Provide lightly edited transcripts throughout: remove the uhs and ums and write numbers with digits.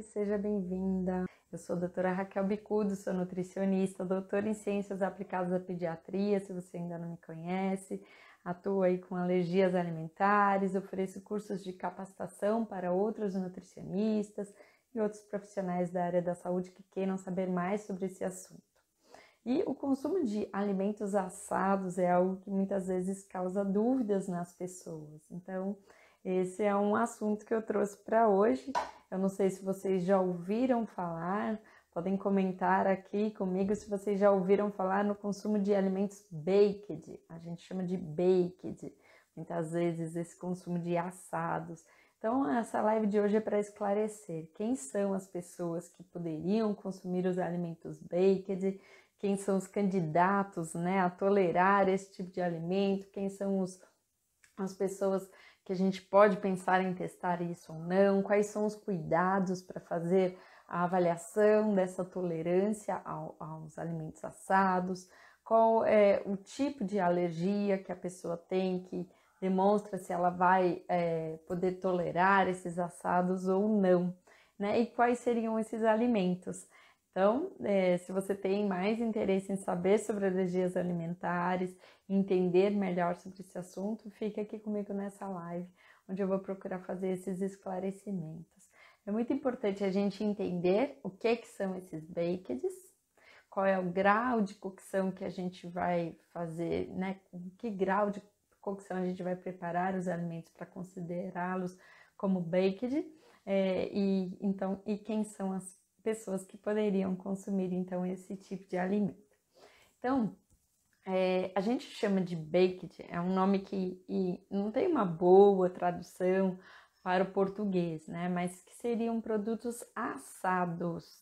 Seja bem-vinda. Eu sou a doutora Raquel Bicudo, sou nutricionista, doutora em Ciências Aplicadas à Pediatria, se você ainda não me conhece. Atuo aí com alergias alimentares, ofereço cursos de capacitação para outros nutricionistas e outros profissionais da área da saúde que queiram saber mais sobre esse assunto. E o consumo de alimentos assados é algo que muitas vezes causa dúvidas nas pessoas. Então, esse é um assunto que eu trouxe para hoje. Eu não sei se vocês já ouviram falar, podem comentar aqui comigo se vocês já ouviram falar no consumo de alimentos baked. A gente chama de baked, muitas vezes, esse consumo de assados. Então, essa live de hoje é para esclarecer quem são as pessoas que poderiam consumir os alimentos baked, quem são os candidatos, a tolerar esse tipo de alimento, quem são as pessoas que a gente pode pensar em testar isso ou não, quais são os cuidados para fazer a avaliação dessa tolerância aos alimentos assados, qual é o tipo de alergia que a pessoa tem que demonstra se ela vai poder tolerar esses assados ou não, e quais seriam esses alimentos. Então, se você tem mais interesse em saber sobre alergias alimentares, entender melhor sobre esse assunto, fique aqui comigo nessa live, onde eu vou procurar fazer esses esclarecimentos. É muito importante a gente entender o que são esses bakeds, qual é o grau de cocção que a gente vai fazer, com que grau de cocção a gente vai preparar os alimentos para considerá-los como baked, e quem são as pessoas que poderiam consumir, então, esse tipo de alimento. Então, a gente chama de baked, é um nome que não tem uma boa tradução para o português, mas que seriam produtos assados.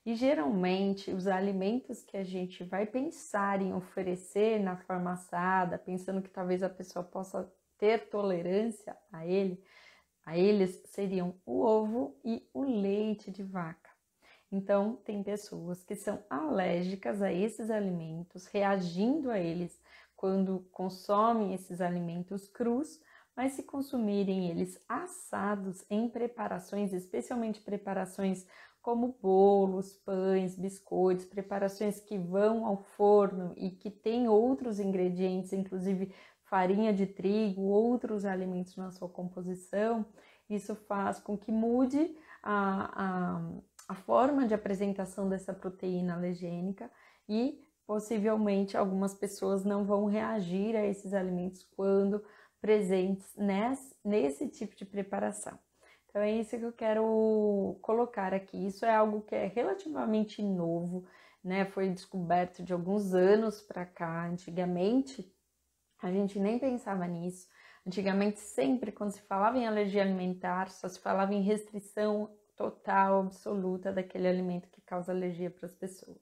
E, geralmente, os alimentos que a gente vai pensar em oferecer na forma assada, pensando que talvez a pessoa possa ter tolerância a eles, seriam o ovo e o leite de vaca. Então, tem pessoas que são alérgicas a esses alimentos, reagindo a eles quando consomem esses alimentos crus, mas se consumirem eles assados em preparações, especialmente preparações como bolos, pães, biscoitos, preparações que vão ao forno e que têm outros ingredientes, inclusive farinha de trigo, outros alimentos na sua composição, isso faz com que mude a forma de apresentação dessa proteína alergênica e possivelmente algumas pessoas não vão reagir a esses alimentos quando presentes nesse tipo de preparação. Então é isso que eu quero colocar aqui. Isso é algo que é relativamente novo, foi descoberto de alguns anos para cá. Antigamente a gente nem pensava nisso. Antigamente sempre quando se falava em alergia alimentar, só se falava em restrição total, absoluta daquele alimento que causa alergia para as pessoas.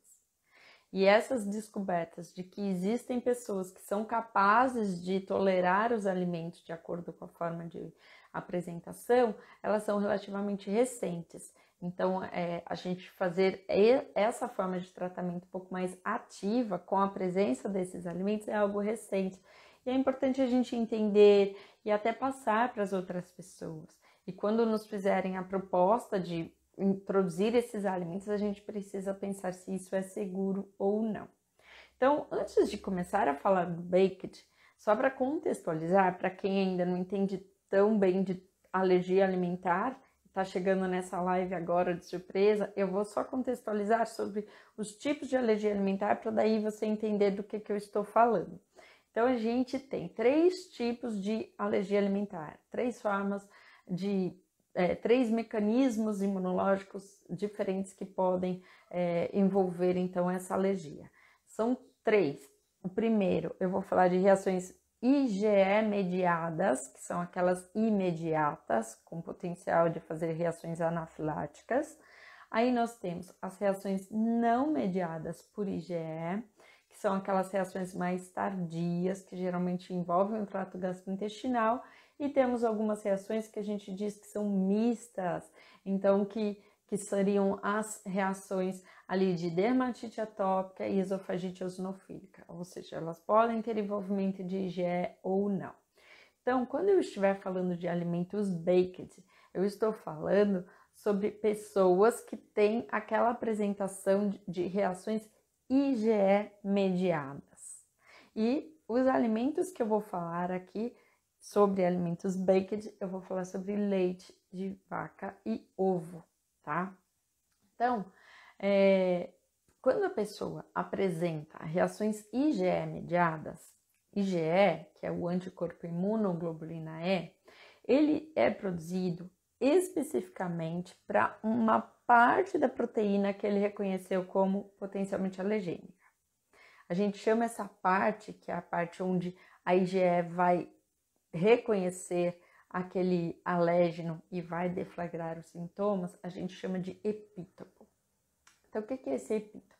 E essas descobertas de que existem pessoas que são capazes de tolerar os alimentos de acordo com a forma de apresentação, elas são relativamente recentes. Então, a gente fazer essa forma de tratamento um pouco mais ativa com a presença desses alimentos é algo recente. E é importante a gente entender e até passar para as outras pessoas. E quando nos fizerem a proposta de introduzir esses alimentos, a gente precisa pensar se isso é seguro ou não. Então, antes de começar a falar do baked, só para contextualizar, para quem ainda não entende tão bem de alergia alimentar, está chegando nessa live agora de surpresa, eu vou só contextualizar sobre os tipos de alergia alimentar para daí você entender do que eu estou falando. Então, a gente tem 3 tipos de alergia alimentar, 3 formas de 3 mecanismos imunológicos diferentes que podem envolver, então, essa alergia. São 3. O primeiro, eu vou falar de reações IgE mediadas, que são aquelas imediatas, com potencial de fazer reações anafiláticas. Aí nós temos as reações não mediadas por IgE, que são aquelas reações mais tardias, que geralmente envolvem o trato gastrointestinal, e temos algumas reações que a gente diz que são mistas, então que seriam as reações ali de dermatite atópica e esofagite eosinofílica, ou seja, elas podem ter envolvimento de IgE ou não. Então, quando eu estiver falando de alimentos baked, eu estou falando sobre pessoas que têm aquela apresentação de reações IgE mediadas. E os alimentos que eu vou falar aqui, sobre alimentos baked, eu vou falar sobre leite de vaca e ovo, tá? Então, quando a pessoa apresenta reações IgE mediadas, IgE, que é o anticorpo imunoglobulina E, ele é produzido especificamente para uma parte da proteína que ele reconheceu como potencialmente alergênica. A gente chama essa parte, que é a parte onde a IgE vai reconhecer aquele alérgeno e vai deflagrar os sintomas, a gente chama de epítopo. Então, o que é esse epítopo?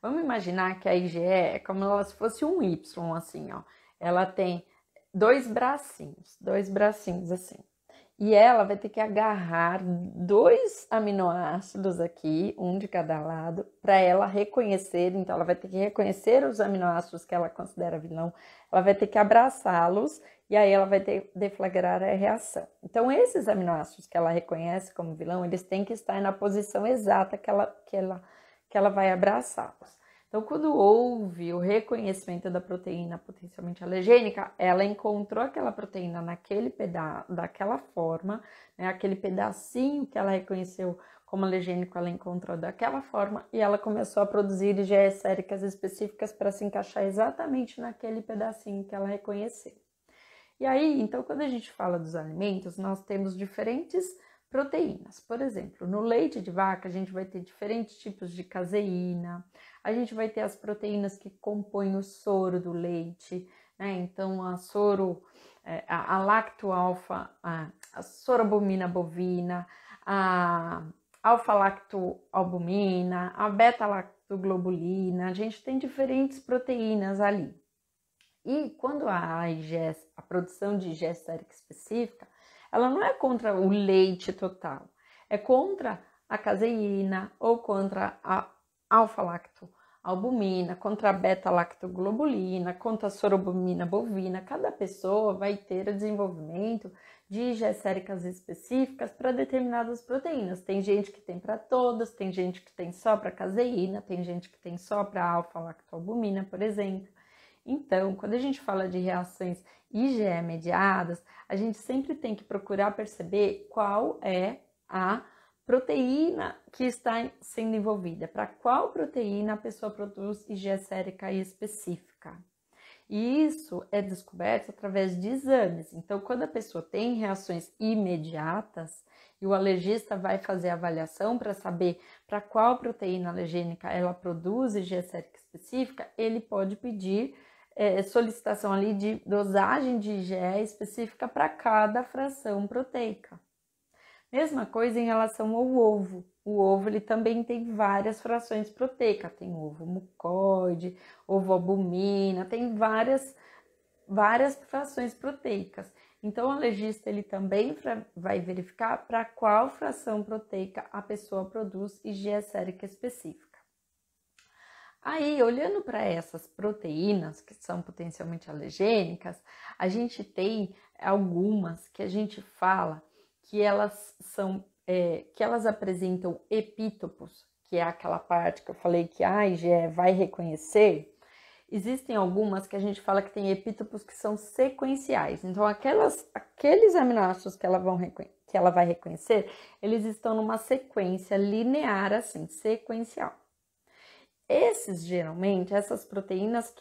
Vamos imaginar que a IgE é como se fosse um Y, assim, ó. Ela tem dois bracinhos assim. E ela vai ter que agarrar 2 aminoácidos aqui, um de cada lado, para ela reconhecer. Então, ela vai ter que reconhecer os aminoácidos que ela considera vilão, ela vai ter que abraçá-los e aí ela vai deflagrar a reação. Então, esses aminoácidos que ela reconhece como vilão, eles têm que estar na posição exata que ela vai abraçá-los. Então, quando houve o reconhecimento da proteína potencialmente alergênica, ela encontrou aquela proteína daquela forma, né, aquele pedacinho que ela reconheceu como alergênico, ela encontrou daquela forma e ela começou a produzir IgE séricas específicas para se encaixar exatamente naquele pedacinho que ela reconheceu. E aí, então, quando a gente fala dos alimentos, nós temos diferentes proteínas. Por exemplo, no leite de vaca, a gente vai ter diferentes tipos de caseína, a gente vai ter as proteínas que compõem o soro do leite, né? Então, a lacto-alfa, a sorobumina bovina, a alfa-lactoalbumina, a beta-lactoglobulina, a gente tem diferentes proteínas ali. E quando a produção de IgE sérica específica, ela não é contra o leite total, é contra a caseína ou contra a alfa-lactoalbumina, contra a beta-lactoglobulina, contra a sorobumina bovina. Cada pessoa vai ter o desenvolvimento de IgE séricas específicas para determinadas proteínas. Tem gente que tem para todas, tem gente que tem só para caseína, tem gente que tem só para alfa-lactoalbumina, por exemplo. Então, quando a gente fala de reações IgE mediadas, a gente sempre tem que procurar perceber qual é a proteína que está sendo envolvida, para qual proteína a pessoa produz IgE sérica específica. E isso é descoberto através de exames. Então, quando a pessoa tem reações imediatas e o alergista vai fazer a avaliação para saber para qual proteína alergênica ela produz IgE sérica específica, ele pode pedir solicitação ali de dosagem de IgE específica para cada fração proteica. Mesma coisa em relação ao ovo. O ovo ele também tem várias frações proteicas, tem ovo mucoide, ovo albumina, tem várias frações proteicas. Então o alergista ele também vai verificar para qual fração proteica a pessoa produz IgE sérica específica. Aí, olhando para essas proteínas que são potencialmente alergênicas, a gente tem algumas que a gente fala que elas apresentam epítopos, que é aquela parte que eu falei que a IgE vai reconhecer. Existem algumas que a gente fala que tem epítopos que são sequenciais. Então, aqueles aminoácidos que ela vai reconhecer, eles estão numa sequência linear, assim, sequencial. Essas proteínas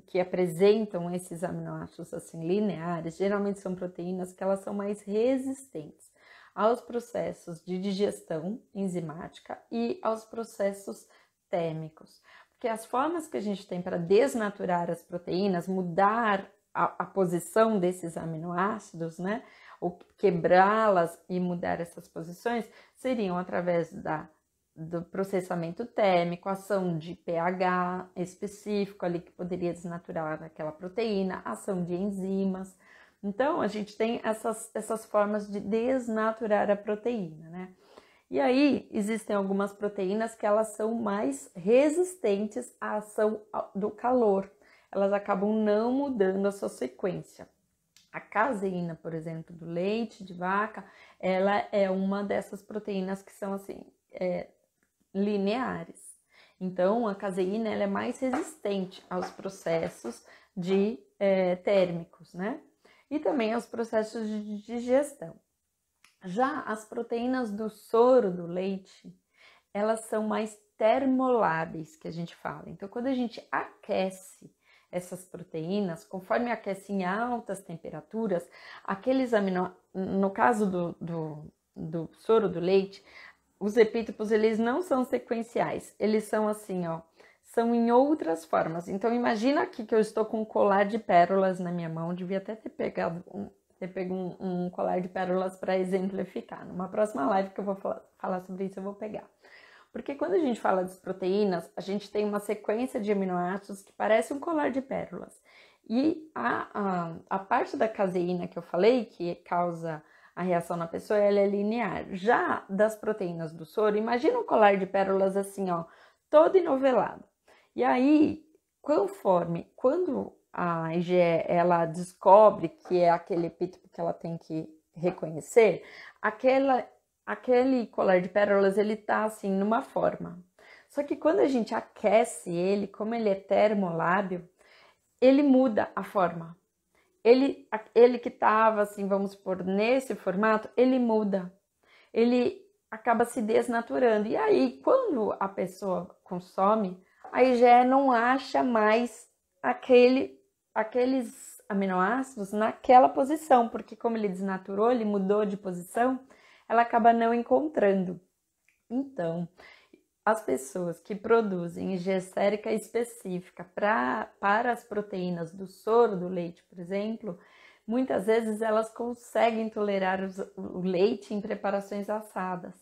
que apresentam esses aminoácidos assim lineares, geralmente são proteínas que elas são mais resistentes aos processos de digestão enzimática e aos processos térmicos. Porque as formas que a gente tem para desnaturar as proteínas, mudar a posição desses aminoácidos, né, ou quebrá-las e mudar essas posições, seriam através do processamento térmico, ação de pH específico ali que poderia desnaturar aquela proteína, ação de enzimas. Então, a gente tem essas formas de desnaturar a proteína, né? E aí, existem algumas proteínas que elas são mais resistentes à ação do calor. Elas acabam não mudando a sua sequência. A caseína, por exemplo, do leite de vaca, ela é uma dessas proteínas que são assim, lineares. Então, a caseína ela é mais resistente aos processos térmicos, né? E também aos processos de digestão. Já as proteínas do soro do leite, elas são mais termoláveis, que a gente fala. Então, quando a gente aquece essas proteínas, conforme aquece em altas temperaturas, no caso do soro do leite, os epítopos, eles não são sequenciais, eles são assim, ó, são em outras formas. Então, imagina aqui que eu estou com um colar de pérolas na minha mão, devia até ter pego um colar de pérolas para exemplificar. Numa próxima live que eu vou falar sobre isso, eu vou pegar. Porque quando a gente fala das proteínas, a gente tem uma sequência de aminoácidos que parece um colar de pérolas. E a parte da caseína que eu falei, que causa a reação na pessoa, ela é linear. Já das proteínas do soro, imagina um colar de pérolas assim, ó, todo enovelado. E aí, quando a IgE, ela descobre que é aquele epítopo que ela tem que reconhecer, aquele colar de pérolas, ele tá assim, numa forma. Só que quando a gente aquece ele, como ele é termolábil, ele muda a forma. Ele que tava assim, vamos supor, nesse formato, ele muda. Ele acaba se desnaturando. E aí, quando a pessoa consome, a IgE não acha mais aqueles aminoácidos naquela posição, porque como ele desnaturou, ele mudou de posição, ela acaba não encontrando. Então, as pessoas que produzem IgE sérica específica para as proteínas do soro do leite, por exemplo, muitas vezes elas conseguem tolerar o leite em preparações assadas.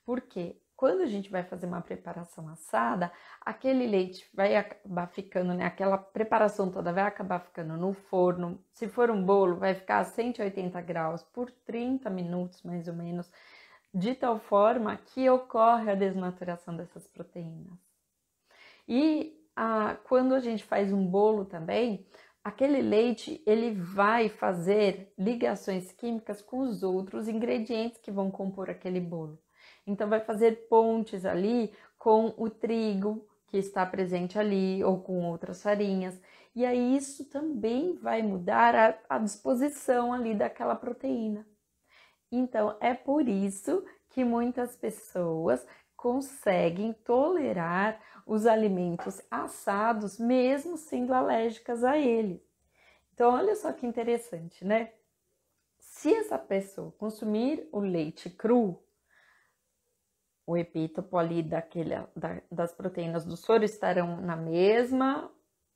Por quê? Quando a gente vai fazer uma preparação assada, aquele leite vai acabar ficando, né? Aquela preparação toda vai acabar ficando no forno. Se for um bolo, vai ficar a 180 graus por 30 minutos, mais ou menos, de tal forma que ocorre a desnaturação dessas proteínas. E quando a gente faz um bolo também, aquele leite ele vai fazer ligações químicas com os outros ingredientes que vão compor aquele bolo. Então, vai fazer pontes ali com o trigo que está presente ali ou com outras farinhas. E aí, isso também vai mudar a disposição ali daquela proteína. Então, é por isso que muitas pessoas conseguem tolerar os alimentos assados, mesmo sendo alérgicas a eles. Então, olha só que interessante, né? Se essa pessoa consumir o leite cru, o epítopo ali das proteínas do soro estarão na mesma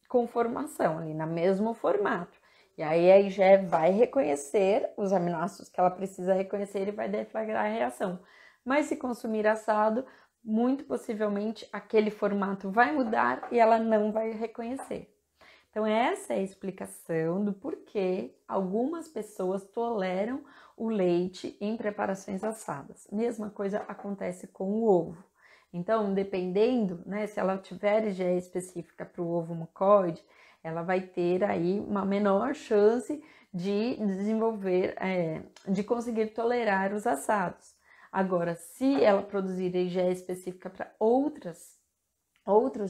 conformação, ali, no mesmo formato. E aí a IgE vai reconhecer os aminoácidos que ela precisa reconhecer e vai deflagrar a reação. Mas se consumir assado, muito possivelmente aquele formato vai mudar e ela não vai reconhecer. Então, essa é a explicação do porquê algumas pessoas toleram o leite em preparações assadas. Mesma coisa acontece com o ovo. Então, dependendo, né, se ela tiver IgE específica para o ovo mucoide, ela vai ter aí uma menor chance de desenvolver, de conseguir tolerar os assados. Agora, se ela produzir IgE específica para outros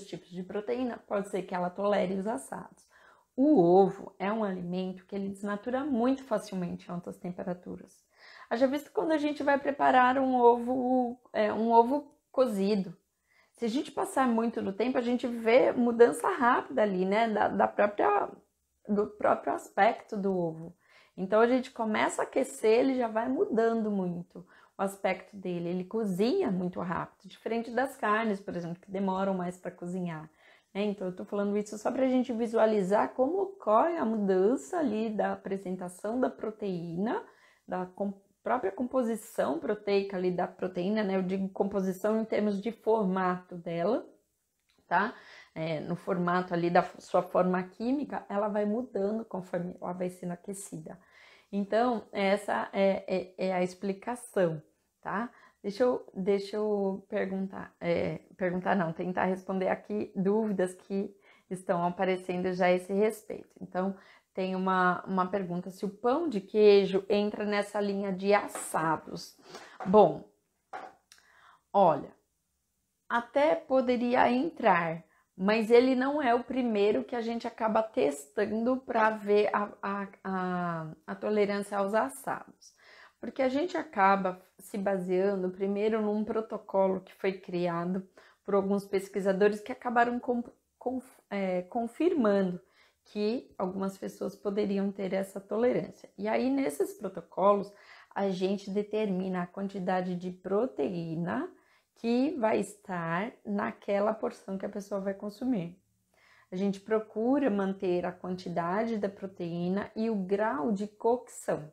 tipos de proteína, pode ser que ela tolere os assados. O ovo é um alimento que ele desnatura muito facilmente em altas temperaturas. Haja visto quando a gente vai preparar um ovo cozido. Se a gente passar muito do tempo, a gente vê mudança rápida ali, né, do próprio aspecto do ovo. Então, a gente começa a aquecer, ele já vai mudando muito o aspecto dele, ele cozinha muito rápido, diferente das carnes, por exemplo, que demoram mais para cozinhar. Então, eu tô falando isso só para a gente visualizar como ocorre a mudança ali da apresentação da proteína, da própria composição proteica ali da proteína, né? Eu digo composição em termos de formato dela, tá? No formato ali da sua forma química, ela vai mudando conforme ela vai sendo aquecida. Então, essa é a explicação, tá? Deixa eu tentar responder aqui dúvidas que estão aparecendo já a esse respeito. Então, tem uma pergunta se o pão de queijo entra nessa linha de assados. Bom, olha, até poderia entrar, mas ele não é o primeiro que a gente acaba testando para ver a tolerância aos assados. Porque a gente acaba se baseando primeiro num protocolo que foi criado por alguns pesquisadores que acabaram confirmando que algumas pessoas poderiam ter essa tolerância. E aí, nesses protocolos, a gente determina a quantidade de proteína que vai estar naquela porção que a pessoa vai consumir. A gente procura manter a quantidade da proteína e o grau de cocção.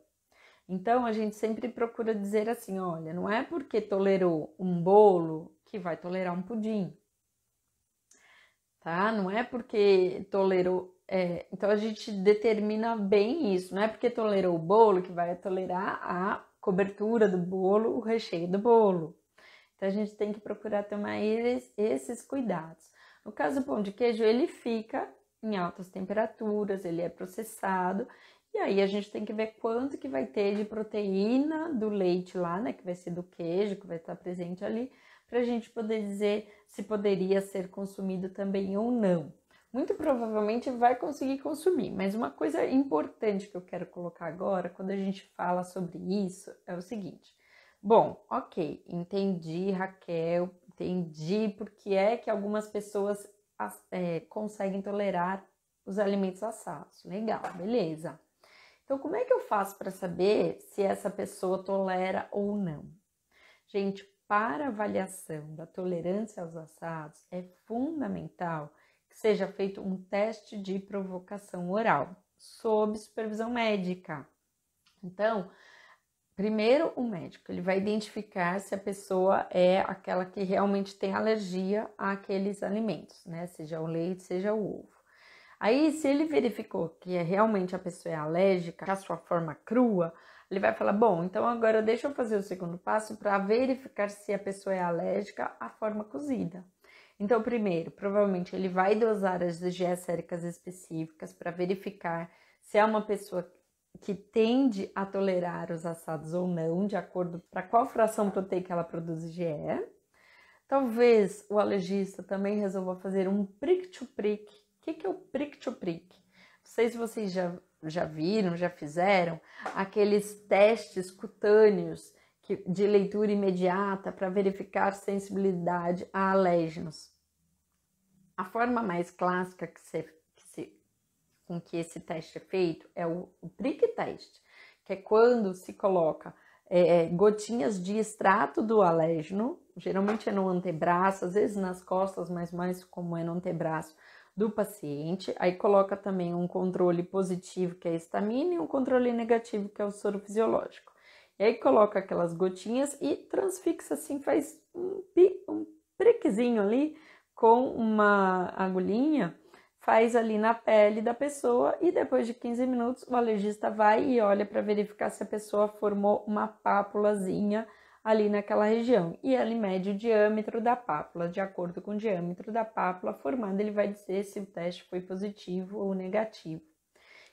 Então, a gente sempre procura dizer assim, olha, não é porque tolerou um bolo que vai tolerar um pudim, tá? Não é porque tolerou... então, a gente determina bem isso, não é porque tolerou o bolo que vai tolerar a cobertura do bolo, o recheio do bolo. Então, a gente tem que procurar tomar esses cuidados. No caso do pão de queijo, ele fica em altas temperaturas, ele é processado, e aí a gente tem que ver quanto que vai ter de proteína do leite lá, né, que vai ser do queijo, que vai estar presente ali, para a gente poder dizer se poderia ser consumido também ou não. Muito provavelmente vai conseguir consumir, mas uma coisa importante que eu quero colocar agora, quando a gente fala sobre isso, é o seguinte. Bom, ok, entendi, Raquel, entendi porque é que algumas pessoas conseguem tolerar os alimentos assados. Legal, beleza. Então, como é que eu faço para saber se essa pessoa tolera ou não? Gente, para avaliação da tolerância aos assados, é fundamental que seja feito um teste de provocação oral, sob supervisão médica. Então, primeiro, o médico ele vai identificar se a pessoa é aquela que realmente tem alergia àqueles alimentos, né? Seja o leite, seja o ovo. Aí, se ele verificou que realmente a pessoa é alérgica à sua forma crua, ele vai falar, bom, então agora deixa eu fazer o segundo passo para verificar se a pessoa é alérgica à forma cozida. Então, primeiro, provavelmente ele vai dosar as IgE séricas específicas para verificar se é uma pessoa que tende a tolerar os assados ou não, de acordo para qual fração proteica ela produz IgE. Talvez o alergista também resolva fazer um prick-to-prick. O que é o prick-to-prick? Não sei se vocês já viram, já fizeram aqueles testes cutâneos de leitura imediata para verificar sensibilidade a alérgenos. A forma mais clássica com que esse teste é feito é o prick test, que é quando se coloca gotinhas de extrato do alérgeno, geralmente é no antebraço, às vezes nas costas, mas mais como é no antebraço do paciente. Aí coloca também um controle positivo, que é a histamina, e um controle negativo, que é o soro fisiológico. E aí coloca aquelas gotinhas e transfixa assim, faz um prickzinho ali com uma agulhinha, faz ali na pele da pessoa e depois de 15 minutos o alergista vai e olha para verificar se a pessoa formou uma pápulazinha ali naquela região. E ele mede o diâmetro da pápula. De acordo com o diâmetro da pápula formada, ele vai dizer se o teste foi positivo ou negativo.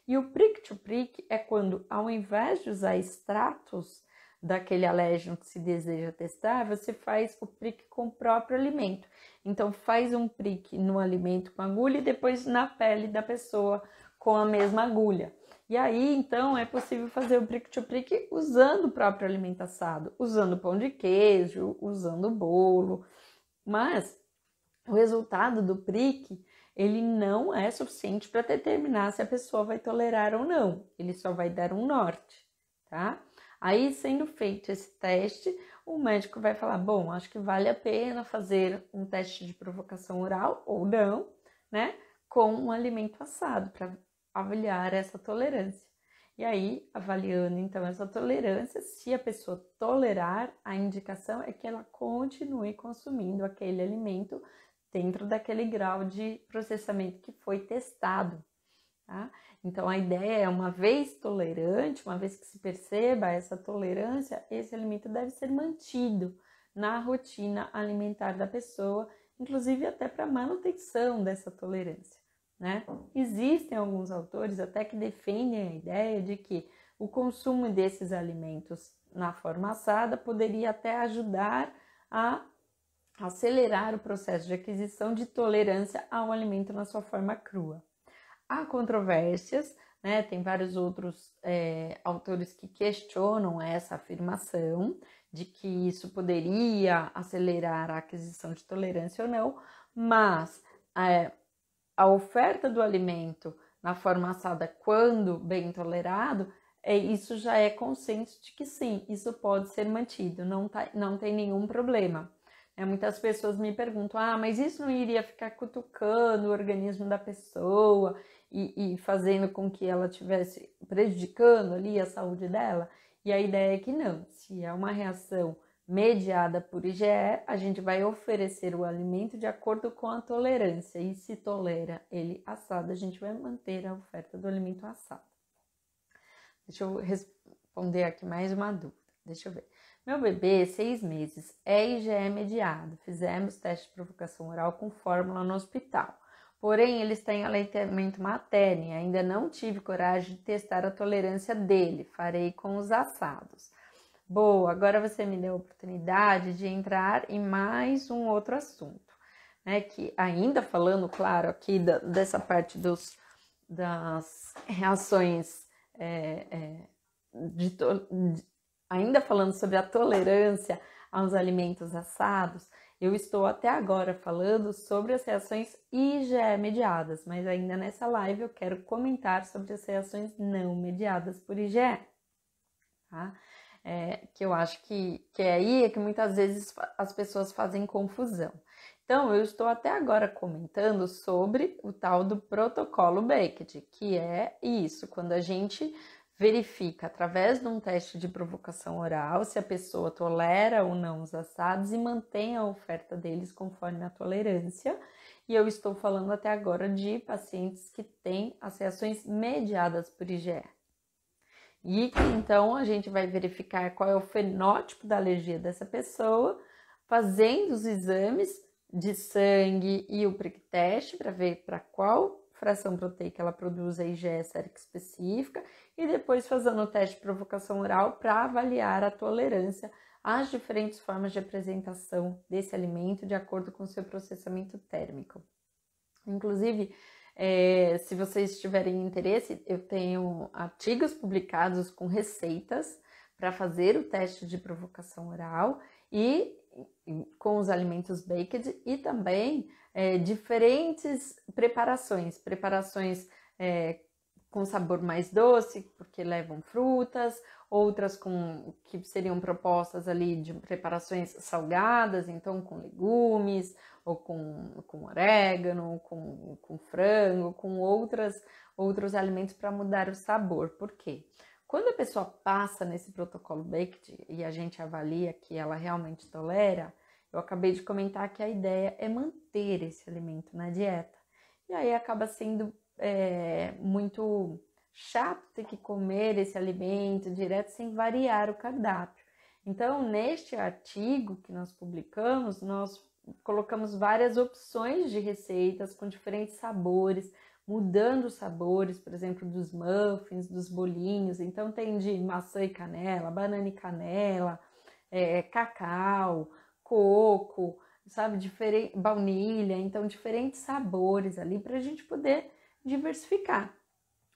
E o prick-to-prick é quando, ao invés de usar extratos daquele alérgeno que se deseja testar, você faz o prick com o próprio alimento. Então, faz um prick no alimento com agulha e depois na pele da pessoa com a mesma agulha. E aí, então, é possível fazer o prick-to-prick usando o próprio alimento assado, usando pão de queijo, usando bolo. Mas o resultado do prick, ele não é suficiente para determinar se a pessoa vai tolerar ou não. Ele só vai dar um norte, tá? Aí, sendo feito esse teste, o médico vai falar, bom, acho que vale a pena fazer um teste de provocação oral ou não, né? Com um alimento assado, para avaliar essa tolerância. E aí, avaliando então essa tolerância, se a pessoa tolerar, a indicação é que ela continue consumindo aquele alimento dentro daquele grau de processamento que foi testado, tá? Então, a ideia é, uma vez tolerante, uma vez que se perceba essa tolerância, esse alimento deve ser mantido na rotina alimentar da pessoa, inclusive até para manutenção dessa tolerância, né? Existem alguns autores até que defendem a ideia de que o consumo desses alimentos na forma assada poderia até ajudar a acelerar o processo de aquisição de tolerância ao alimento na sua forma crua. Há controvérsias, né? Tem vários outros autores que questionam essa afirmação de que isso poderia acelerar a aquisição de tolerância ou não, mas a oferta do alimento na forma assada, quando bem tolerado, isso já é consenso de que sim, isso pode ser mantido, não tem nenhum problema. Muitas pessoas me perguntam, mas isso não iria ficar cutucando o organismo da pessoa e fazendo com que ela estivesse prejudicando ali a saúde dela? E a ideia é que não, se é uma reação mediada por IgE, a gente vai oferecer o alimento de acordo com a tolerância, e se tolera ele assado, a gente vai manter a oferta do alimento assado. Deixa eu responder aqui mais uma dúvida, deixa eu ver. Meu bebê, 6 meses, é IgE mediado. Fizemos teste de provocação oral com fórmula no hospital. Porém, ele está em aleitamento materno e ainda não tive coragem de testar a tolerância dele. Farei com os assados. Boa, agora você me deu a oportunidade de entrar em mais um outro assunto, né? Que ainda falando, claro, aqui dessa parte das reações ainda falando sobre a tolerância aos alimentos assados, eu estou até agora falando sobre as reações IgE mediadas, mas ainda nessa live eu quero comentar sobre as reações não mediadas por IgE, tá? Que eu acho que aí é que muitas vezes as pessoas fazem confusão. Então, eu estou até agora comentando sobre o tal do protocolo Beckett, que é isso, quando a gente verifica através de um teste de provocação oral se a pessoa tolera ou não os assados e mantém a oferta deles conforme a tolerância. E eu estou falando até agora de pacientes que têm as reações mediadas por IgE. E então a gente vai verificar qual é o fenótipo da alergia dessa pessoa, fazendo os exames de sangue e o prick test para ver para qual fração proteica ela produz a IgE sérica específica e depois fazendo o teste de provocação oral para avaliar a tolerância às diferentes formas de apresentação desse alimento de acordo com o seu processamento térmico. Inclusive, se vocês tiverem interesse, eu tenho artigos publicados com receitas para fazer o teste de provocação oral e com os alimentos baked e também diferentes preparações com sabor mais doce, porque levam frutas, outras que seriam propostas ali de preparações salgadas, então com legumes, ou com orégano, com frango, com outros alimentos para mudar o sabor. Por quê? Quando a pessoa passa nesse protocolo Beckett e a gente avalia que ela realmente tolera, eu acabei de comentar que a ideia é manter esse alimento na dieta. E aí acaba sendo muito chato ter que comer esse alimento direto sem variar o cardápio. Então, neste artigo que nós publicamos, nós colocamos várias opções de receitas com diferentes sabores, mudando os sabores, por exemplo, dos muffins, dos bolinhos. Então tem de maçã e canela, banana e canela, cacau, coco, sabe, baunilha, então diferentes sabores ali para a gente poder diversificar.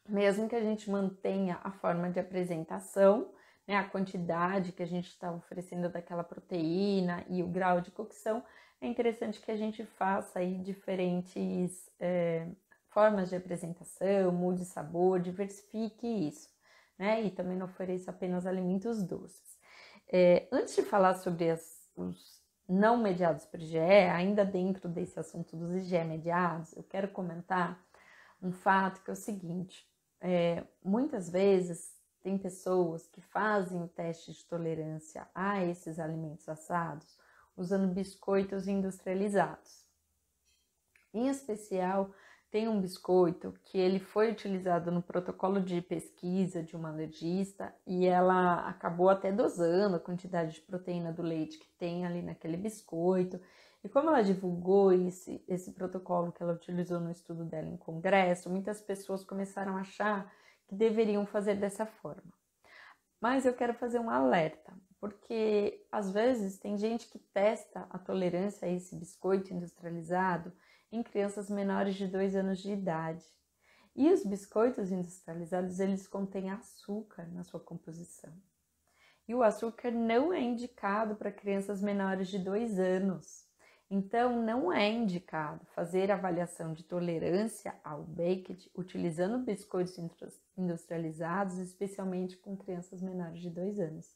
Mesmo que a gente mantenha a forma de apresentação, né, a quantidade que a gente está oferecendo daquela proteína e o grau de cocção, é interessante que a gente faça aí diferentes formas de apresentação, mude sabor, diversifique isso, né? E também não ofereça apenas alimentos doces. Antes de falar sobre os não mediados por IgE, ainda dentro desse assunto dos IgE mediados, eu quero comentar um fato que é o seguinte: muitas vezes tem pessoas que fazem o teste de tolerância a esses alimentos assados usando biscoitos industrializados. Em especial, tem um biscoito que ele foi utilizado no protocolo de pesquisa de uma alergista e ela acabou até dosando a quantidade de proteína do leite que tem ali naquele biscoito. E como ela divulgou esse protocolo que ela utilizou no estudo dela em congresso, muitas pessoas começaram a achar que deveriam fazer dessa forma. Mas eu quero fazer um alerta, porque às vezes tem gente que testa a tolerância a esse biscoito industrializado em crianças menores de 2 anos de idade. E os biscoitos industrializados, eles contêm açúcar na sua composição. E o açúcar não é indicado para crianças menores de 2 anos. Então, não é indicado fazer avaliação de tolerância ao baked utilizando biscoitos industrializados, especialmente com crianças menores de 2 anos.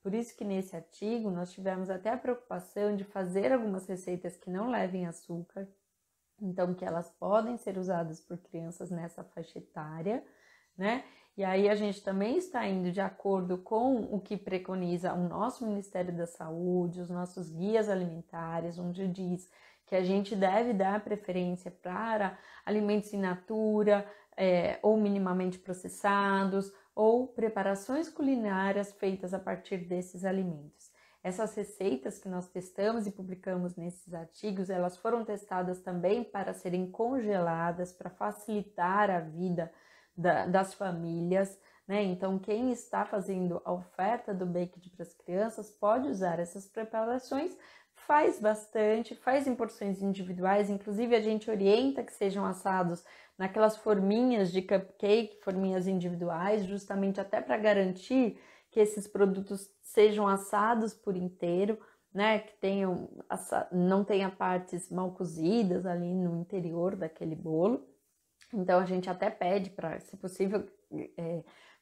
Por isso que nesse artigo nós tivemos até a preocupação de fazer algumas receitas que não levem açúcar, então que elas podem ser usadas por crianças nessa faixa etária, né? E aí a gente também está indo de acordo com o que preconiza o nosso Ministério da Saúde, os nossos guias alimentares, onde diz que a gente deve dar preferência para alimentos in natura, ou minimamente processados, ou preparações culinárias feitas a partir desses alimentos. Essas receitas que nós testamos e publicamos nesses artigos, elas foram testadas também para serem congeladas, para facilitar a vida das famílias, né? Então, quem está fazendo a oferta do baked para as crianças pode usar essas preparações, faz bastante, faz em porções individuais, inclusive a gente orienta que sejam assados naquelas forminhas de cupcake, forminhas individuais, justamente até para garantir que esses produtos sejam assados por inteiro, né? Que não tenha partes mal cozidas ali no interior daquele bolo. Então, a gente até pede para, se possível,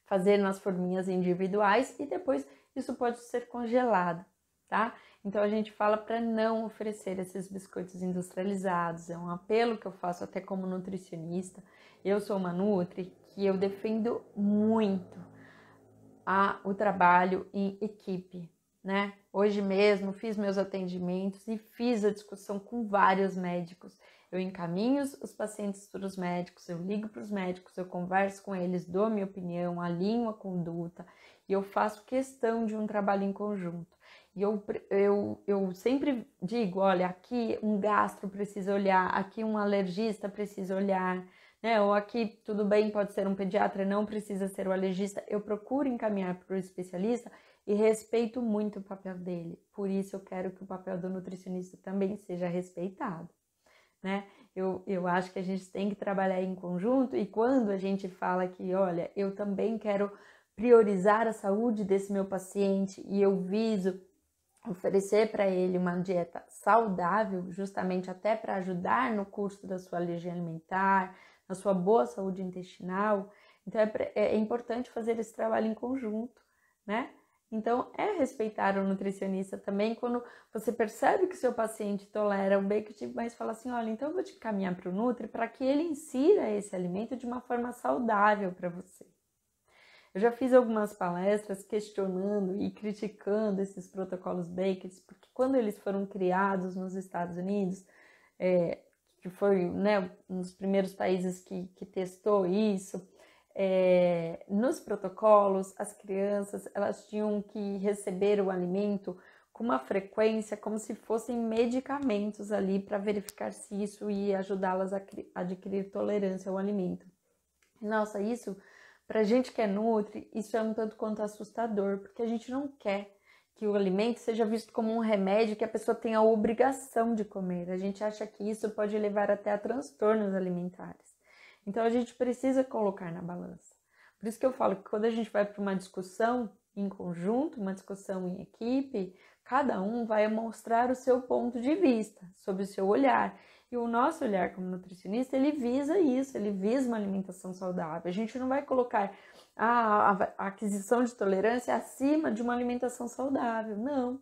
fazer nas forminhas individuais e depois isso pode ser congelado, tá? Então, a gente fala para não oferecer esses biscoitos industrializados. É um apelo que eu faço até como nutricionista. Eu sou uma nutri que eu defendo muito o trabalho em equipe, né? Hoje mesmo fiz meus atendimentos e fiz a discussão com vários médicos. Eu encaminho os pacientes para os médicos, eu ligo para os médicos, eu converso com eles, dou minha opinião, alinho a conduta e eu faço questão de um trabalho em conjunto. E eu sempre digo, olha, aqui um gastro precisa olhar, aqui um alergista precisa olhar, né? Ou aqui tudo bem, pode ser um pediatra, não precisa ser o alergista. Eu procuro encaminhar para o especialista e respeito muito o papel dele. Por isso eu quero que o papel do nutricionista também seja respeitado, né? Eu acho que a gente tem que trabalhar em conjunto e quando a gente fala que, olha, eu também quero priorizar a saúde desse meu paciente e eu viso oferecer para ele uma dieta saudável, justamente até para ajudar no curso da sua alergia alimentar, na sua boa saúde intestinal. Então é importante fazer esse trabalho em conjunto, né? Então é respeitar o nutricionista também quando você percebe que o seu paciente tolera o baked, mas fala assim, olha, então eu vou te encaminhar para o Nutri para que ele insira esse alimento de uma forma saudável para você. Eu já fiz algumas palestras questionando e criticando esses protocolos baked, porque quando eles foram criados nos Estados Unidos, que foi, né, um dos primeiros países que testou isso, nos protocolos, as crianças elas tinham que receber o alimento com uma frequência como se fossem medicamentos ali para verificar se isso ia ajudá-las a adquirir tolerância ao alimento. Nossa, isso... Para a gente que é nutri, isso é um tanto quanto assustador, porque a gente não quer que o alimento seja visto como um remédio que a pessoa tem a obrigação de comer. A gente acha que isso pode levar até a transtornos alimentares. Então, a gente precisa colocar na balança. Por isso que eu falo que quando a gente vai para uma discussão em conjunto, uma discussão em equipe, cada um vai mostrar o seu ponto de vista, sob o seu olhar. E o nosso olhar como nutricionista, ele visa isso, ele visa uma alimentação saudável. A gente não vai colocar a aquisição de tolerância acima de uma alimentação saudável, não.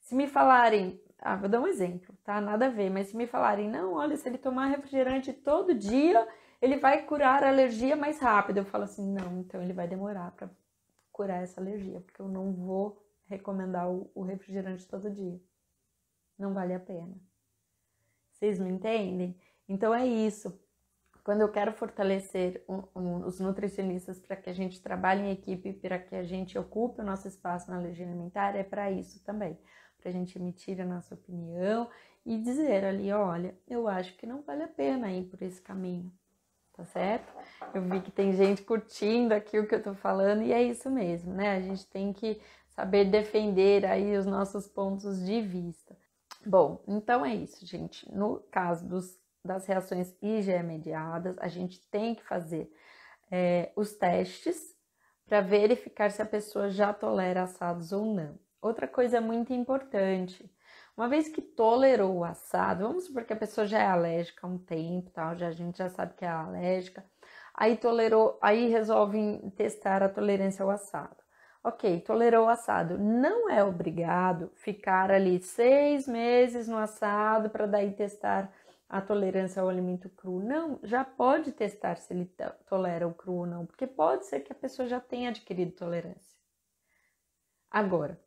Se me falarem, vou dar um exemplo, tá? Nada a ver, mas se me falarem, não, olha, se ele tomar refrigerante todo dia, ele vai curar a alergia mais rápido. Eu falo assim, não, então ele vai demorar para curar essa alergia, porque eu não vou recomendar o refrigerante todo dia. Não vale a pena. Vocês me entendem? Então é isso. quando eu quero fortalecer os nutricionistas para que a gente trabalhe em equipe, para que a gente ocupe o nosso espaço na alergia alimentar, é para isso também, para a gente emitir a nossa opinião e dizer ali, olha, eu acho que não vale a pena ir por esse caminho, tá certo? Eu vi que tem gente curtindo aqui o que eu tô falando e é isso mesmo, né? A gente tem que saber defender aí os nossos pontos de vista. Bom, então é isso, gente. No caso das reações IgE mediadas, a gente tem que fazer os testes para verificar se a pessoa já tolera assados ou não. Outra coisa muito importante, uma vez que tolerou o assado, vamos supor que a pessoa já é alérgica há um tempo, tal, a gente já sabe que é alérgica, aí resolve testar a tolerância ao assado. Ok, tolerou o assado. Não é obrigado ficar ali 6 meses no assado para daí testar a tolerância ao alimento cru. Não, já pode testar se ele tolera o cru ou não, porque pode ser que a pessoa já tenha adquirido tolerância. Agora,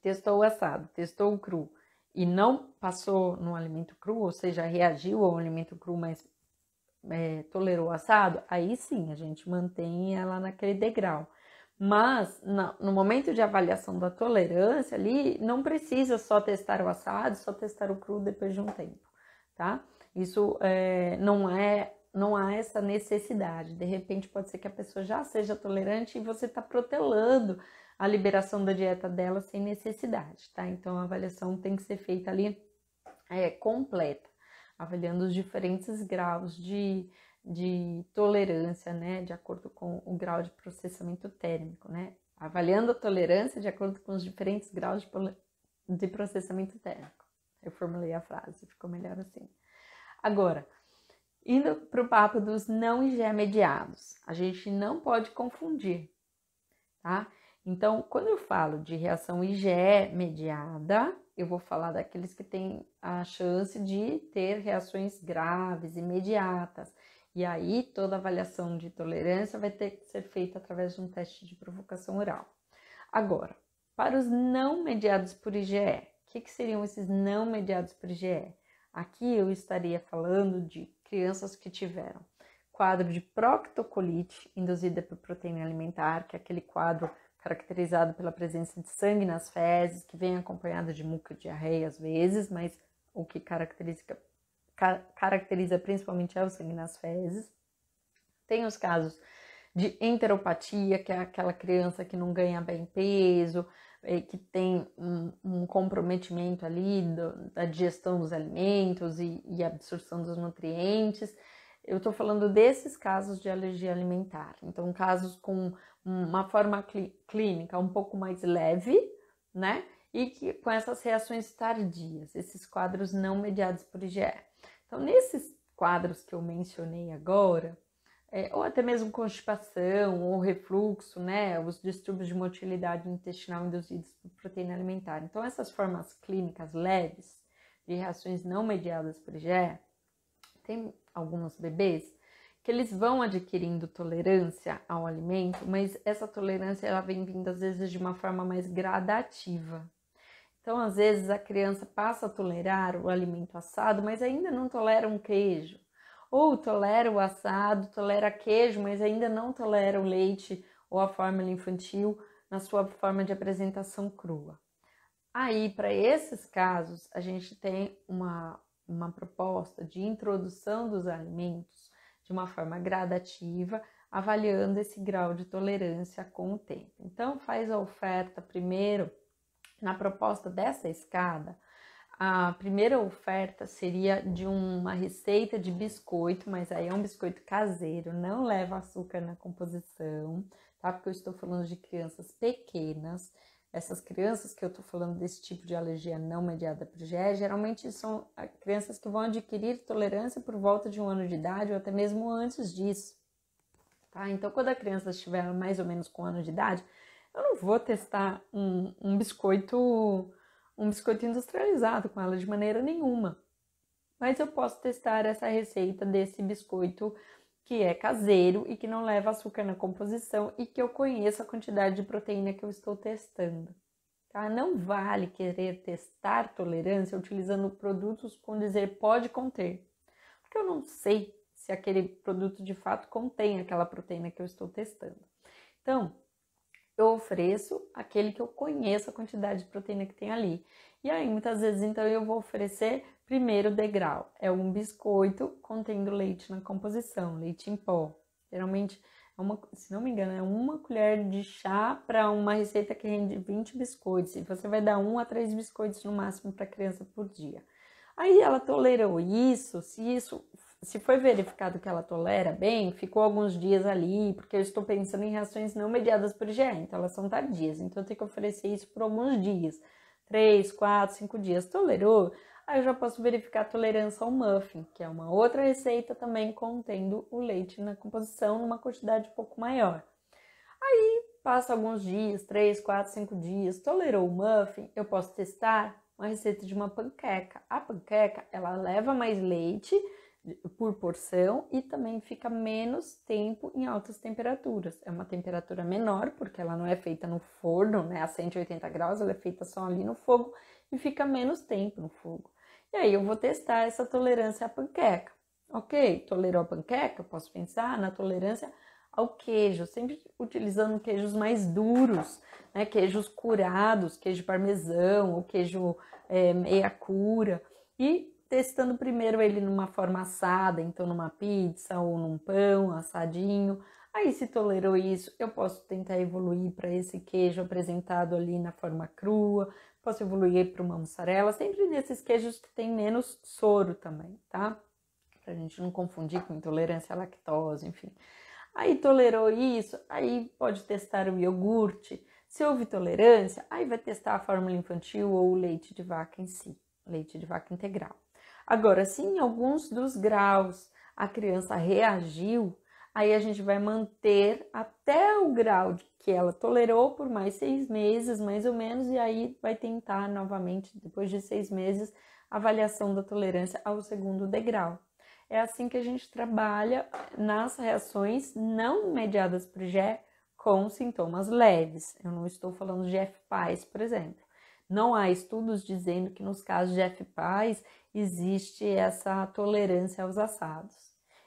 testou o assado, testou o cru e não passou no alimento cru, ou seja, reagiu ao alimento cru, mas tolerou o assado, aí sim a gente mantém ela naquele degrau. Mas no momento de avaliação da tolerância ali, não precisa só testar o assado, só testar o cru depois de um tempo, tá? Isso não há essa necessidade. De repente pode ser que a pessoa já seja tolerante e você está protelando a liberação da dieta dela sem necessidade, tá? Então a avaliação tem que ser feita ali completa, avaliando os diferentes graus de tolerância, né, de acordo com o grau de processamento térmico, né, avaliando a tolerância de acordo com os diferentes graus de processamento térmico. Eu formulei a frase, ficou melhor assim. Agora, indo para o papo dos não IgE mediados, a gente não pode confundir, tá? Então, quando eu falo de reação IgE mediada, eu vou falar daqueles que têm a chance de ter reações graves, imediatas. E aí, toda avaliação de tolerância vai ter que ser feita através de um teste de provocação oral. Agora, para os não mediados por IgE, o que seriam esses não mediados por IgE? Aqui eu estaria falando de crianças que tiveram quadro de proctocolite induzida por proteína alimentar, que é aquele quadro caracterizado pela presença de sangue nas fezes, que vem acompanhado de muco e diarreia às vezes, mas o que caracteriza principalmente é o sangue nas fezes. Tem os casos de enteropatia, que é aquela criança que não ganha bem peso, que tem um comprometimento ali da digestão dos alimentos e absorção dos nutrientes. Eu estou falando desses casos de alergia alimentar. Então, casos com uma forma clínica um pouco mais leve, né? E com essas reações tardias, esses quadros não mediados por IgE. Então, nesses quadros que eu mencionei agora, ou até mesmo constipação ou refluxo, né? Os distúrbios de motilidade intestinal induzidos por proteína alimentar. Então, essas formas clínicas leves de reações não mediadas por IgE, tem alguns bebês que eles vão adquirindo tolerância ao alimento, mas essa tolerância ela vem vindo às vezes de uma forma mais gradativa. Então, às vezes a criança passa a tolerar o alimento assado, mas ainda não tolera um queijo. Ou tolera o assado, tolera queijo, mas ainda não tolera o leite ou a fórmula infantil na sua forma de apresentação crua. Aí, para esses casos, a gente tem uma proposta de introdução dos alimentos de uma forma gradativa, avaliando esse grau de tolerância com o tempo. Então, faz a oferta primeiro, na proposta dessa escada, a primeira oferta seria de uma receita de biscoito, mas aí é um biscoito caseiro, não leva açúcar na composição, tá? Porque eu estou falando de crianças pequenas. Essas crianças que eu tô falando desse tipo de alergia não mediada por IgE, geralmente são crianças que vão adquirir tolerância por volta de 1 ano de idade ou até mesmo antes disso, tá? Então, quando a criança estiver mais ou menos com 1 ano de idade, eu não vou testar um biscoito industrializado com ela de maneira nenhuma. Mas eu posso testar essa receita desse biscoito que é caseiro e que não leva açúcar na composição e que eu conheço a quantidade de proteína que eu estou testando, tá? Não vale querer testar tolerância utilizando produtos com dizer pode conter, porque eu não sei se aquele produto de fato contém aquela proteína que eu estou testando. Então, eu ofereço aquele que eu conheço a quantidade de proteína que tem ali. E aí, muitas vezes, então, eu vou oferecer primeiro degrau. É um biscoito contendo leite na composição, leite em pó. Geralmente, se não me engano, é 1 colher de chá para uma receita que rende 20 biscoitos. E você vai dar 1 a 3 biscoitos no máximo para a criança por dia. Aí ela tolerou isso, se foi verificado que ela tolera bem, ficou alguns dias ali, porque eu estou pensando em reações não mediadas por IgE, então elas são tardias, então eu tenho que oferecer isso por alguns dias, 3, 4, 5 dias. Tolerou? Aí eu já posso verificar a tolerância ao muffin, que é uma outra receita também contendo o leite na composição numa quantidade um pouco maior. Aí passa alguns dias, 3, 4, 5 dias, tolerou o muffin, eu posso testar uma receita de uma panqueca. A panqueca, ela leva mais leite por porção e também fica menos tempo em altas temperaturas. É uma temperatura menor, porque ela não é feita no forno, né, a 180 graus, ela é feita só ali no fogo e fica menos tempo no fogo. E aí eu vou testar essa tolerância à panqueca. Ok, tolerou a panqueca? Eu posso pensar na tolerância ao queijo, sempre utilizando queijos mais duros, né? Queijos curados, queijo parmesão ou queijo meia cura, e testando primeiro ele numa forma assada, então numa pizza ou num pão assadinho. Aí, se tolerou isso, eu posso tentar evoluir para esse queijo apresentado ali na forma crua, posso evoluir para uma mussarela, sempre nesses queijos que tem menos soro também, tá? Pra gente não confundir com intolerância à lactose, enfim. Aí tolerou isso, aí pode testar o iogurte. Se houve tolerância, aí vai testar a fórmula infantil ou o leite de vaca em si, leite de vaca integral. Agora, se em alguns dos graus a criança reagiu, aí a gente vai manter até o grau que ela tolerou por mais 6 meses, mais ou menos, e aí vai tentar novamente, depois de 6 meses, a avaliação da tolerância ao segundo degrau. É assim que a gente trabalha nas reações não mediadas por IgE com sintomas leves. Eu não estou falando de FPAS, por exemplo. Não há estudos dizendo que nos casos de FPAS existe essa tolerância aos assados.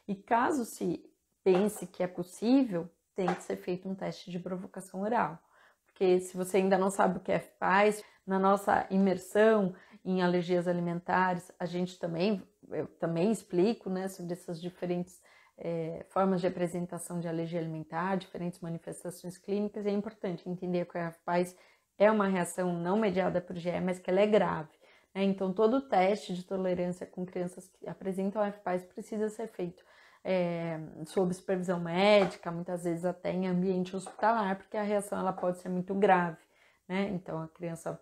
E caso se pense que é possível, tem que ser feito um teste de provocação oral. Porque se você ainda não sabe o que é FPAS, na nossa imersão em alergias alimentares, eu também explico, né, sobre essas diferentes formas de apresentação de alergia alimentar, diferentes manifestações clínicas. É importante entender que a FPAS é uma reação não mediada por IgE, mas que ela é grave, né? Então, todo o teste de tolerância com crianças que apresentam FPAS precisa ser feito sob supervisão médica, muitas vezes até em ambiente hospitalar, porque a reação ela pode ser muito grave, né? Então, a criança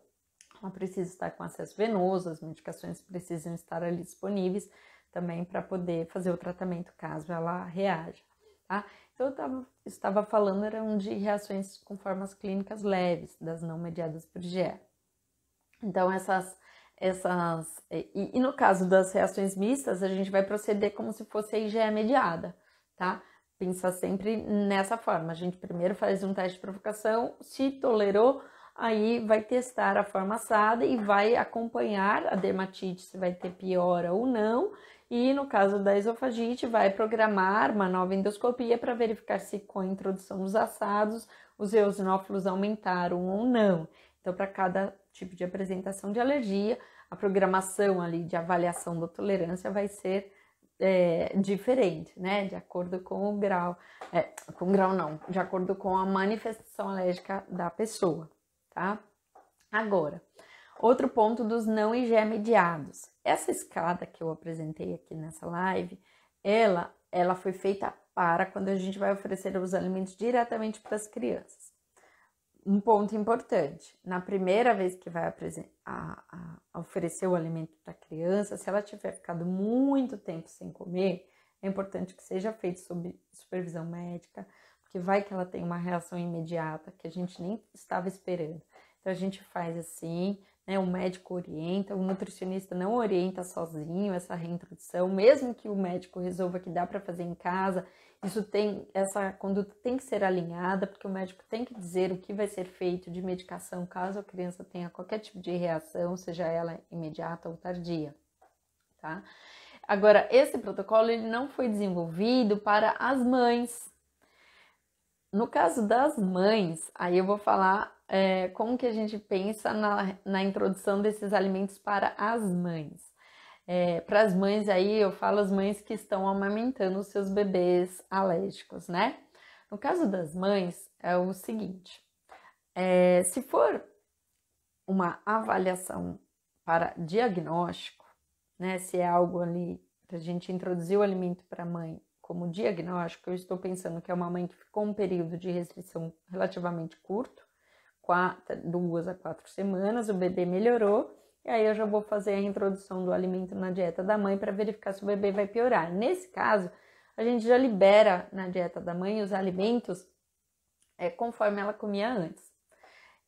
ela precisa estar com acesso venoso, as medicações precisam estar ali disponíveis também para poder fazer o tratamento caso ela reaja, tá? Então, eu estava falando eram de reações com formas clínicas leves, das não mediadas por IgE. Então, e no caso das reações mistas, a gente vai proceder como se fosse a IgE mediada, tá? Pensar sempre nessa forma. A gente primeiro faz um teste de provocação, se tolerou, aí vai testar a forma assada e vai acompanhar a dermatite, se vai ter piora ou não. E no caso da esofagite, vai programar uma nova endoscopia para verificar se com a introdução dos assados os eosinófilos aumentaram ou não. Então, para cada tipo de apresentação de alergia, a programação ali de avaliação da tolerância vai ser diferente, né? De acordo com o grau, de acordo com a manifestação alérgica da pessoa, tá? Agora, outro ponto dos não IgE mediados. Essa escada que eu apresentei aqui nessa live, ela foi feita para quando a gente vai oferecer os alimentos diretamente para as crianças. Um ponto importante, na primeira vez que vai oferecer o alimento para a criança, se ela tiver ficado muito tempo sem comer, é importante que seja feito sob supervisão médica, porque vai que ela tem uma reação imediata que a gente nem estava esperando. Então, a gente faz assim, né? O médico orienta, o nutricionista não orienta sozinho essa reintrodução, mesmo que o médico resolva que dá para fazer em casa, essa conduta tem que ser alinhada, porque o médico tem que dizer o que vai ser feito de medicação caso a criança tenha qualquer tipo de reação, seja ela imediata ou tardia, tá? Agora, esse protocolo ele não foi desenvolvido para as mães. No caso das mães, aí eu vou falar como que a gente pensa na introdução desses alimentos para as mães. Para as mães aí, eu falo as mães que estão amamentando os seus bebês alérgicos, né? No caso das mães, é o seguinte, se for uma avaliação para diagnóstico, né? Se é algo ali para a gente introduzir o alimento para a mãe como diagnóstico, eu estou pensando que é uma mãe que ficou um período de restrição relativamente curto, 2 a 4 semanas, o bebê melhorou, e aí eu já vou fazer a introdução do alimento na dieta da mãe para verificar se o bebê vai piorar. Nesse caso, a gente já libera na dieta da mãe os alimentos conforme ela comia antes.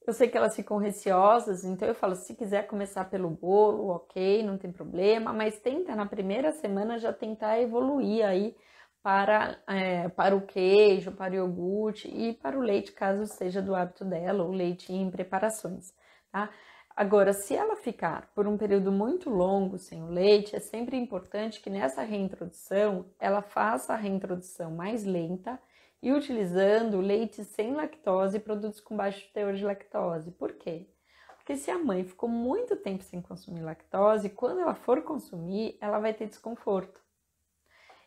Eu sei que elas ficam receosas, então eu falo, se quiser começar pelo bolo, ok, não tem problema, mas tenta na primeira semana já tentar evoluir aí para o queijo, para o iogurte e para o leite, caso seja do hábito dela, ou leite em preparações, tá? Agora, se ela ficar por um período muito longo sem o leite, é sempre importante que nessa reintrodução, ela faça a reintrodução mais lenta, e utilizando leite sem lactose e produtos com baixo teor de lactose. Por quê? Porque se a mãe ficou muito tempo sem consumir lactose, quando ela for consumir, ela vai ter desconforto.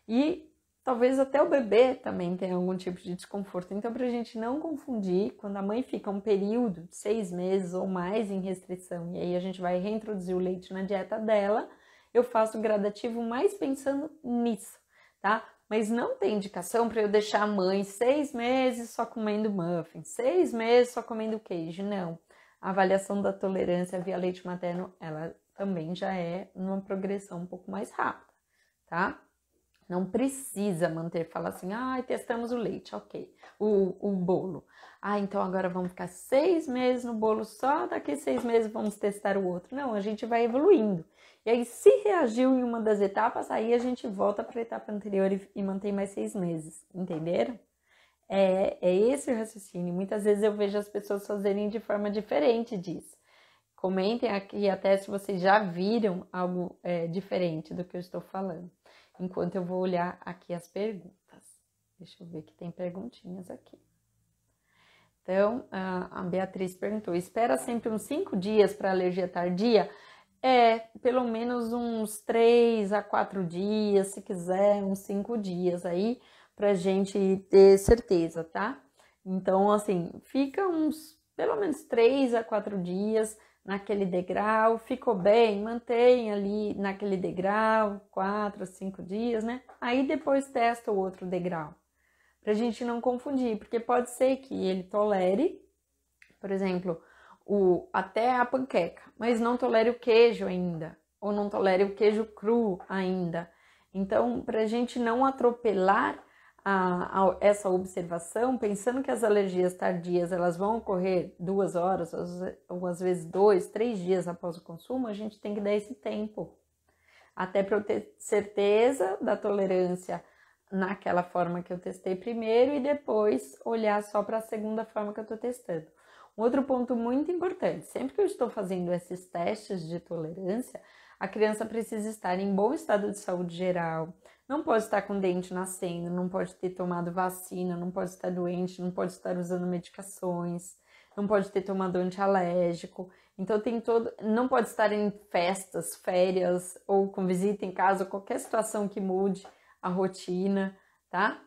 E talvez até o bebê também tenha algum tipo de desconforto. Então, para a gente não confundir, quando a mãe fica um período de 6 meses ou mais em restrição, e aí a gente vai reintroduzir o leite na dieta dela, eu faço gradativo mais pensando nisso, tá? Mas não tem indicação para eu deixar a mãe 6 meses só comendo muffin, 6 meses só comendo queijo, não. A avaliação da tolerância via leite materno, ela também já é numa progressão um pouco mais rápida, tá? Não precisa falar assim, testamos o leite, ok, o bolo. Então agora vamos ficar 6 meses no bolo, só daqui 6 meses vamos testar o outro. Não, a gente vai evoluindo. E aí, se reagiu em uma das etapas, aí a gente volta para a etapa anterior e mantém mais 6 meses, entenderam? É esse o raciocínio. Muitas vezes eu vejo as pessoas fazerem de forma diferente disso. Comentem aqui até se vocês já viram algo diferente do que eu estou falando. Enquanto eu vou olhar aqui as perguntas. Deixa eu ver que tem perguntinhas aqui. Então, a Beatriz perguntou, espera sempre uns 5 dias para alergia tardia? Pelo menos uns 3 a 4 dias, se quiser, uns 5 dias aí, pra gente ter certeza, tá? Então, assim, fica pelo menos 3 a 4 dias naquele degrau, ficou bem, mantém ali naquele degrau, 4 a 5 dias, né? Aí depois testa o outro degrau, pra gente não confundir, porque pode ser que ele tolere, por exemplo, até a panqueca, mas não tolere o queijo ainda, ou não tolere o queijo cru ainda. Então, para a gente não atropelar essa observação, pensando que as alergias tardias elas vão ocorrer 2 horas, ou às vezes 2, 3 dias após o consumo, a gente tem que dar esse tempo, até para eu ter certeza da tolerância naquela forma que eu testei primeiro e depois olhar só para a segunda forma que eu estou testando. Um outro ponto muito importante, sempre que eu estou fazendo esses testes de tolerância, a criança precisa estar em bom estado de saúde geral, não pode estar com dente nascendo, não pode ter tomado vacina, não pode estar doente, não pode estar usando medicações, não pode ter tomado antialérgico. Então não pode estar em festas, férias ou com visita em casa, qualquer situação que mude a rotina, tá?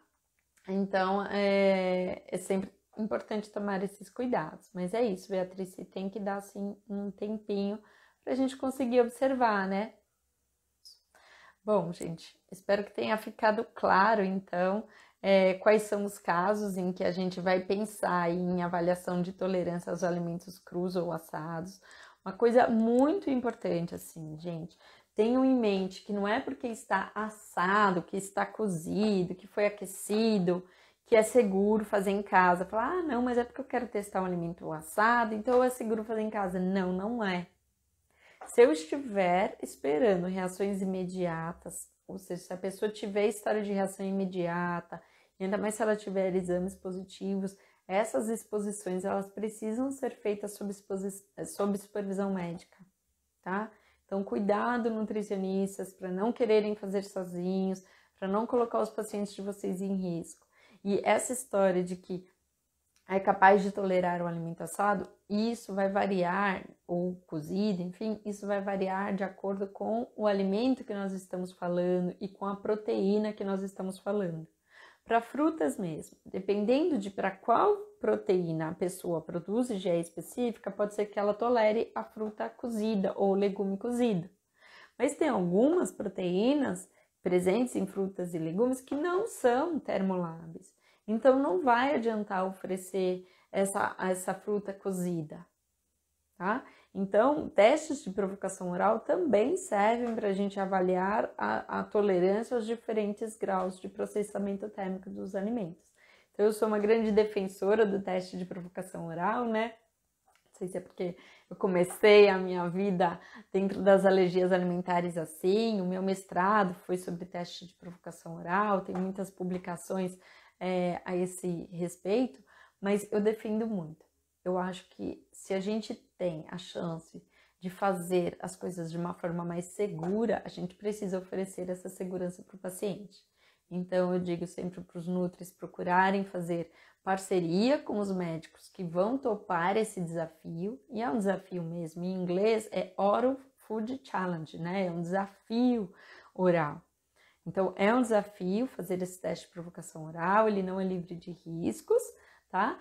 Então, é sempre importante tomar esses cuidados. Mas é isso, Beatriz, você tem que dar, assim, um tempinho pra gente conseguir observar, né? Bom, gente, espero que tenha ficado claro, então, quais são os casos em que a gente vai pensar em avaliação de tolerância aos alimentos crus ou assados. Uma coisa muito importante, assim, gente, tenham em mente que não é porque está assado, que está cozido, que foi aquecido, que é seguro fazer em casa. Falar, não, mas é porque eu quero testar um alimento assado, então é seguro fazer em casa. Não, não é. Se eu estiver esperando reações imediatas, ou seja, se a pessoa tiver história de reação imediata, e ainda mais se ela tiver exames positivos, essas exposições elas precisam ser feitas sob supervisão médica, tá? Então, cuidado, nutricionistas, para não quererem fazer sozinhos, para não colocar os pacientes de vocês em risco. E essa história de que é capaz de tolerar o alimento assado, isso vai variar, ou cozido, enfim, isso vai variar de acordo com o alimento que nós estamos falando e com a proteína que nós estamos falando. Para frutas mesmo, dependendo de para qual proteína a pessoa produz IgE específica, pode ser que ela tolere a fruta cozida ou legume cozido. Mas tem algumas proteínas presentes em frutas e legumes que não são termoláveis. Então, não vai adiantar oferecer essa fruta cozida, tá? Então, testes de provocação oral também servem para a gente avaliar a tolerância aos diferentes graus de processamento térmico dos alimentos. Então, eu sou uma grande defensora do teste de provocação oral, né? Não sei se é porque eu comecei a minha vida dentro das alergias alimentares assim, o meu mestrado foi sobre teste de provocação oral, tem muitas publicações a esse respeito, mas eu defendo muito. Eu acho que se a gente tem a chance de fazer as coisas de uma forma mais segura, a gente precisa oferecer essa segurança para o paciente. Então, eu digo sempre para os nutris procurarem fazer parceria com os médicos que vão topar esse desafio, e é um desafio mesmo, em inglês é Oral Food Challenge, né? É um desafio oral. Então, é um desafio fazer esse teste de provocação oral, ele não é livre de riscos, tá?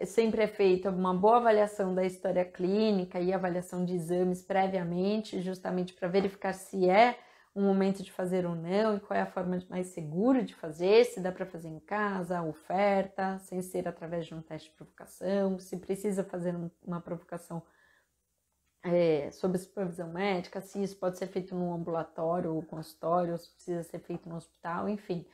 Sempre é feita uma boa avaliação da história clínica e avaliação de exames previamente, justamente para verificar se é um momento de fazer ou não e qual é a forma mais segura de fazer, se dá para fazer em casa, oferta, sem ser através de um teste de provocação, se precisa fazer uma provocação sob supervisão médica, se isso pode ser feito no ambulatório ou consultório, ou se precisa ser feito no hospital, enfim.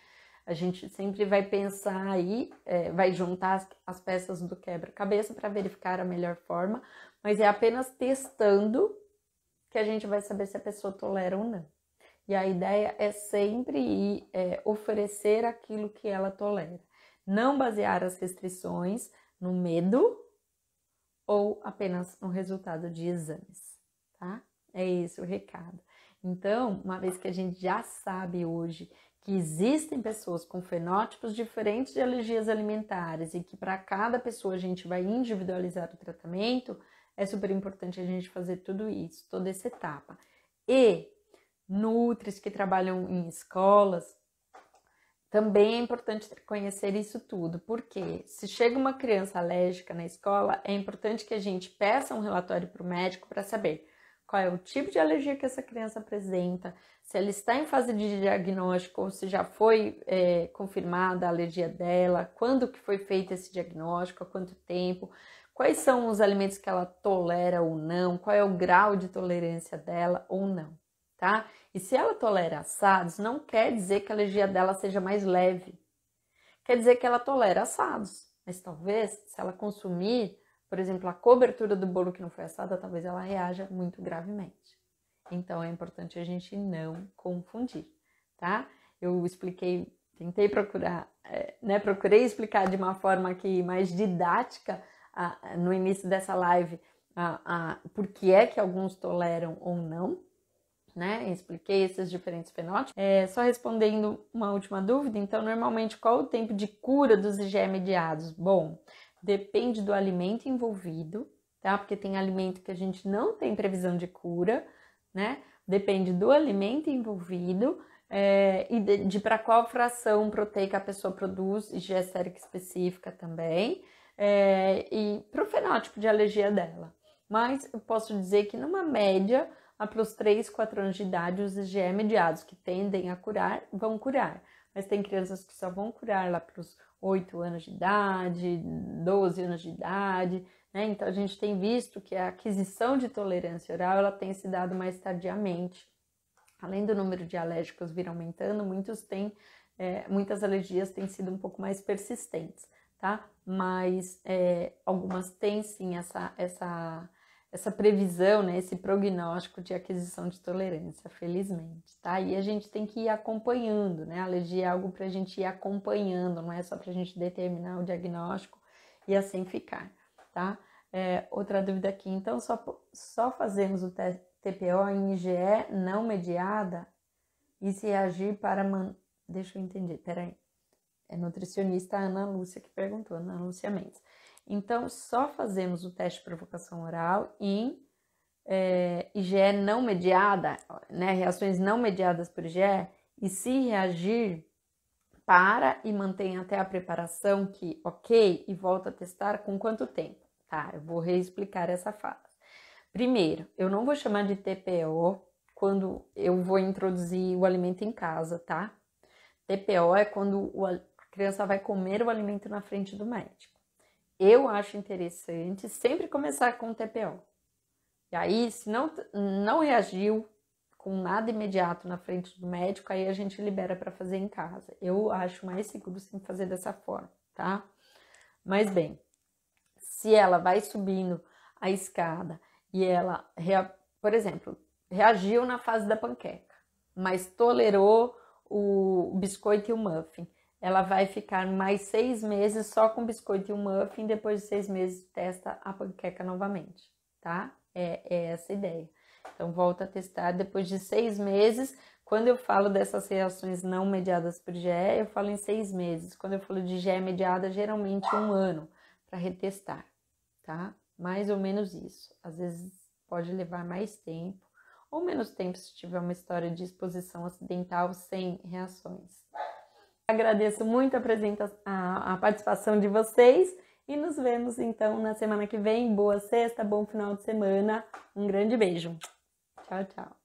A gente sempre vai pensar aí, vai juntar as peças do quebra-cabeça para verificar a melhor forma, mas é apenas testando que a gente vai saber se a pessoa tolera ou não. E a ideia é sempre oferecer aquilo que ela tolera. Não basear as restrições no medo ou apenas no resultado de exames, tá? É esse o recado. Então, uma vez que a gente já sabe hoje que existem pessoas com fenótipos diferentes de alergias alimentares e que para cada pessoa a gente vai individualizar o tratamento, é super importante a gente fazer tudo isso, toda essa etapa. E nutris que trabalham em escolas, também é importante conhecer isso tudo, porque se chega uma criança alérgica na escola, é importante que a gente peça um relatório para o médico para saber qual é o tipo de alergia que essa criança apresenta, se ela está em fase de diagnóstico ou se já foi confirmada a alergia dela, quando que foi feito esse diagnóstico, há quanto tempo, quais são os alimentos que ela tolera ou não, qual é o grau de tolerância dela ou não, tá? E se ela tolera assados, não quer dizer que a alergia dela seja mais leve. Quer dizer que ela tolera assados. Mas talvez, se ela consumir, por exemplo, a cobertura do bolo que não foi assada, talvez ela reaja muito gravemente. Então, é importante a gente não confundir, tá? Eu expliquei, tentei procurar, procurei explicar de uma forma aqui mais didática no início dessa live por que é que alguns toleram ou não, né? Expliquei esses diferentes fenótipos. Só respondendo uma última dúvida, então, normalmente, qual o tempo de cura dos IgE mediados? Bom, depende do alimento envolvido, tá? Porque tem alimento que a gente não tem previsão de cura, né? Depende do alimento envolvido e de para qual fração proteica a pessoa produz, IgE sérica específica também, e para o fenótipo de alergia dela. Mas eu posso dizer que numa média, para os 3, 4 anos de idade, os IgE mediados que tendem a curar, vão curar. Mas tem crianças que só vão curar lá para os 8 anos de idade, 12 anos de idade, né? Então, a gente tem visto que a aquisição de tolerância oral, ela tem se dado mais tardiamente. Além do número de alérgicos vir aumentando, muitas alergias têm sido um pouco mais persistentes, tá? Mas algumas têm sim essa previsão, né, esse prognóstico de aquisição de tolerância, felizmente, tá? E a gente tem que ir acompanhando, né? A alergia é algo para a gente ir acompanhando, não é só para a gente determinar o diagnóstico e assim ficar, tá? Outra dúvida aqui, então, só fazemos o TPO em IgE não mediada e se reagir para... Deixa eu entender, peraí. É nutricionista Ana Lúcia que perguntou, Ana Lúcia Mendes. Então, só fazemos o teste de provocação oral em IgE não mediada, né, reações não mediadas por IgE, e se reagir, para e mantém até a preparação que ok, e volta a testar com quanto tempo? Tá, eu vou reexplicar essa fase. Primeiro, eu não vou chamar de TPO quando eu vou introduzir o alimento em casa, tá? TPO é quando a criança vai comer o alimento na frente do médico. Eu acho interessante sempre começar com TPO. E aí, se não reagiu com nada imediato na frente do médico, aí a gente libera para fazer em casa. Eu acho mais seguro sim fazer dessa forma, tá? Mas bem, se ela vai subindo a escada e ela, por exemplo, reagiu na fase da panqueca, mas tolerou o biscoito e o muffin, ela vai ficar mais 6 meses só com biscoito e o muffin, depois de 6 meses testa a panqueca novamente, tá? É essa a ideia. Então, volta a testar depois de 6 meses. Quando eu falo dessas reações não mediadas por IgE, eu falo em 6 meses. Quando eu falo de IgE mediada, geralmente 1 ano para retestar, tá? Mais ou menos isso. Às vezes pode levar mais tempo ou menos tempo se tiver uma história de exposição acidental sem reações. Agradeço muito a participação de vocês e nos vemos então na semana que vem. Boa sexta, bom final de semana. Um grande beijo. Tchau, tchau.